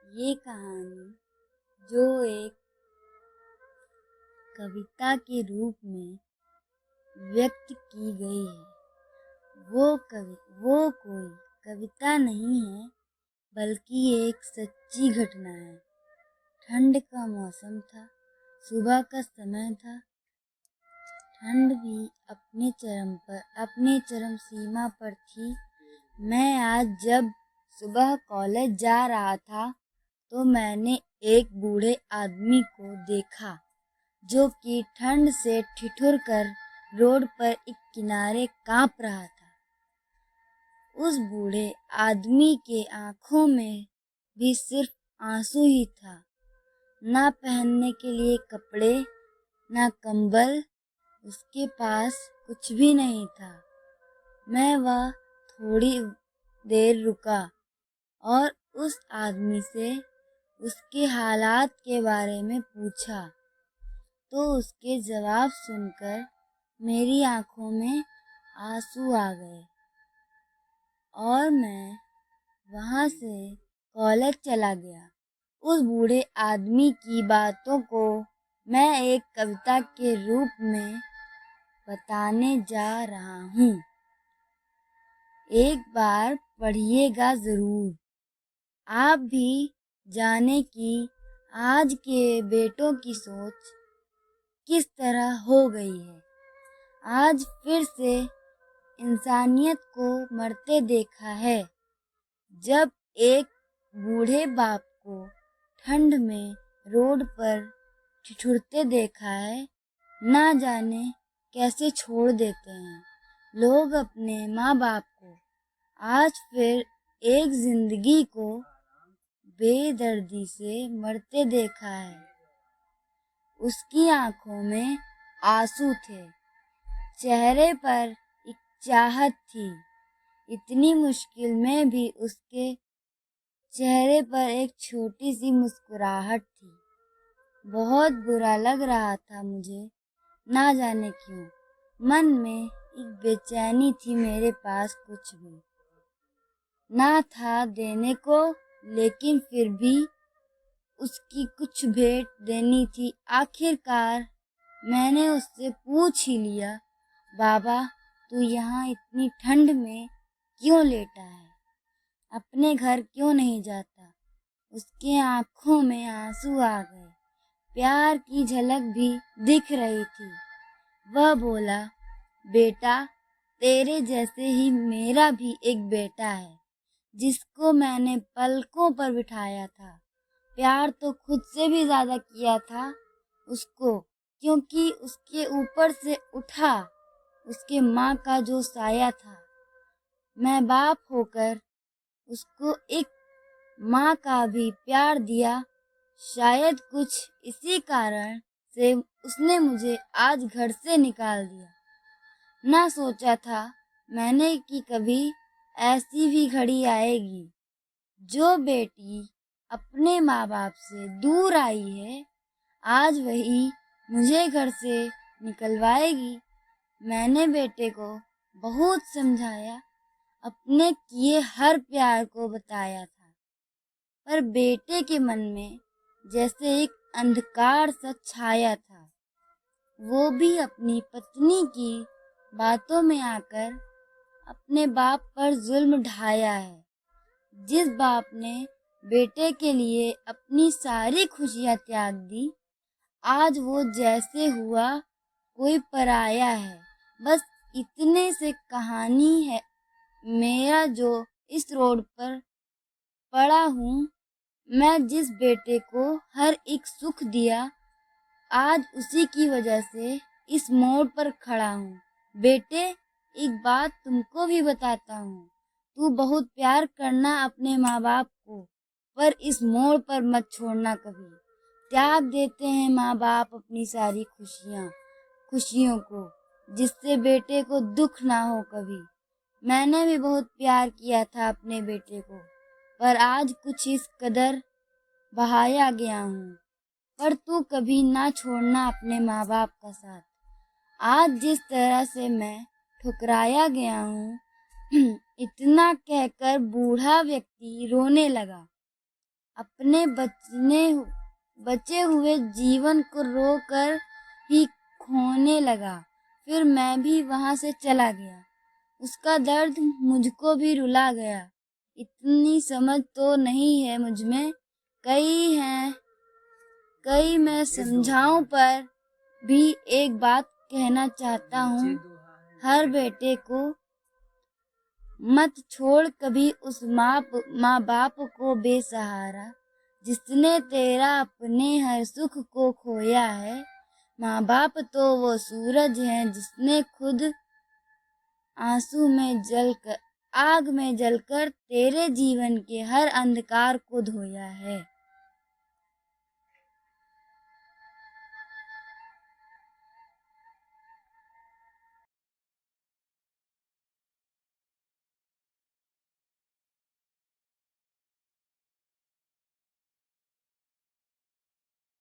ये कहानी जो एक कविता के रूप में व्यक्त की गई है वो कोई कविता नहीं है, बल्कि एक सच्ची घटना है। ठंड का मौसम था, सुबह का समय था। ठंड भी अपने चरम सीमा पर थी। मैं आज जब सुबह कॉलेज जा रहा था तो मैंने एक बूढ़े आदमी को देखा जो कि ठंड से ठिठुर कर रोड पर एक किनारे कांप रहा था। उस बूढ़े आदमी के आंखों में भी सिर्फ आंसू ही था। ना पहनने के लिए कपड़े, ना कंबल, उसके पास कुछ भी नहीं था। मैं वह थोड़ी देर रुका और उस आदमी से उसके हालात के बारे में पूछा, तो उसके जवाब सुनकर मेरी आंखों में आंसू आ गए और मैं वहां से कॉलेज चला गया। उस बूढ़े आदमी की बातों को मैं एक कविता के रूप में बताने जा रहा हूँ। एक बार पढ़िएगा जरूर। आप भी जाने कि आज के बेटों की सोच किस तरह हो गई है। आज फिर से इंसानियत को मरते देखा है। जब एक बूढ़े बाप को ठंड में रोड पर ठिठुरते देखा है, ना जाने कैसे छोड़ देते हैं लोग अपने माँ बाप को। आज फिर एक जिंदगी को बेदर्दी से मरते देखा है। उसकी आंखों में आंसू थे, चेहरे पर एक चाहत थी। इतनी मुश्किल में भी उसके चेहरे पर एक छोटी सी मुस्कुराहट थी। बहुत बुरा लग रहा था मुझे, ना जाने क्यों। मन में एक बेचैनी थी। मेरे पास कुछ भी ना था देने को, लेकिन फिर भी उसकी कुछ भेंट देनी थी। आखिरकार मैंने उससे पूछ ही लिया, बाबा तू यहाँ इतनी ठंड में क्यों लेटा है? अपने घर क्यों नहीं जाता? उसके आंखों में आंसू आ गए। प्यार की झलक भी दिख रही थी। वह बोला, बेटा तेरे जैसे ही मेरा भी एक बेटा है, जिसको मैंने पलकों पर बिठाया था। प्यार तो खुद से भी ज्यादा किया था उसको, क्योंकि उसके ऊपर से उठा उसके माँ का जो साया था। मैं बाप होकर उसको एक माँ का भी प्यार दिया। शायद कुछ इसी कारण से उसने मुझे आज घर से निकाल दिया। ना सोचा था मैंने कि कभी ऐसी भी घड़ी आएगी। जो बेटी अपने माँ बाप से दूर आई है, आज वही मुझे घर से निकलवाएगी। मैंने बेटे को बहुत समझाया, अपने किए हर प्यार को बताया था, पर बेटे के मन में जैसे एक अंधकार सा छाया था। वो भी अपनी पत्नी की बातों में आकर अपने बाप पर जुल्म ढाया है। जिस बाप ने बेटे के लिए अपनी सारी खुशियां त्याग दी, आज वो जैसे हुआ कोई पराया है। बस इतने से कहानी है। मेरा जो इस रोड पर पड़ा हूँ, मैं जिस बेटे को हर एक सुख दिया, आज उसी की वजह से इस मोड़ पर खड़ा हूँ। बेटे एक बात तुमको भी बताता हूँ, तू बहुत प्यार करना अपने माँ बाप को, पर इस मोड़ पर मत छोड़ना कभी। त्याग देते हैं माँ बाप अपनी सारी खुशियों को, जिससे बेटे को दुख ना हो कभी। मैंने भी बहुत प्यार किया था अपने बेटे को, पर आज कुछ इस कदर बहाया गया हूँ। पर तू कभी ना छोड़ना अपने माँ बाप का साथ। आज जिस तरह से मैं ठुकराया गया हूँ इतना कहकर बूढ़ा व्यक्ति रोने लगा। अपने बचे हुए जीवन को रोकर ही खोने लगा। फिर मैं भी वहां से चला गया। उसका दर्द मुझको भी रुला गया। इतनी समझ तो नहीं है मुझ में, कई मैं समझाऊं, पर भी एक बात कहना चाहता हूँ हर बेटे को, मत छोड़ कभी उस माँ बाप को बेसहारा, जिसने तेरा अपने हर सुख को खोया है। माँ बाप तो वो सूरज है जिसने खुद आग में जलकर तेरे जीवन के हर अंधकार को धोया है।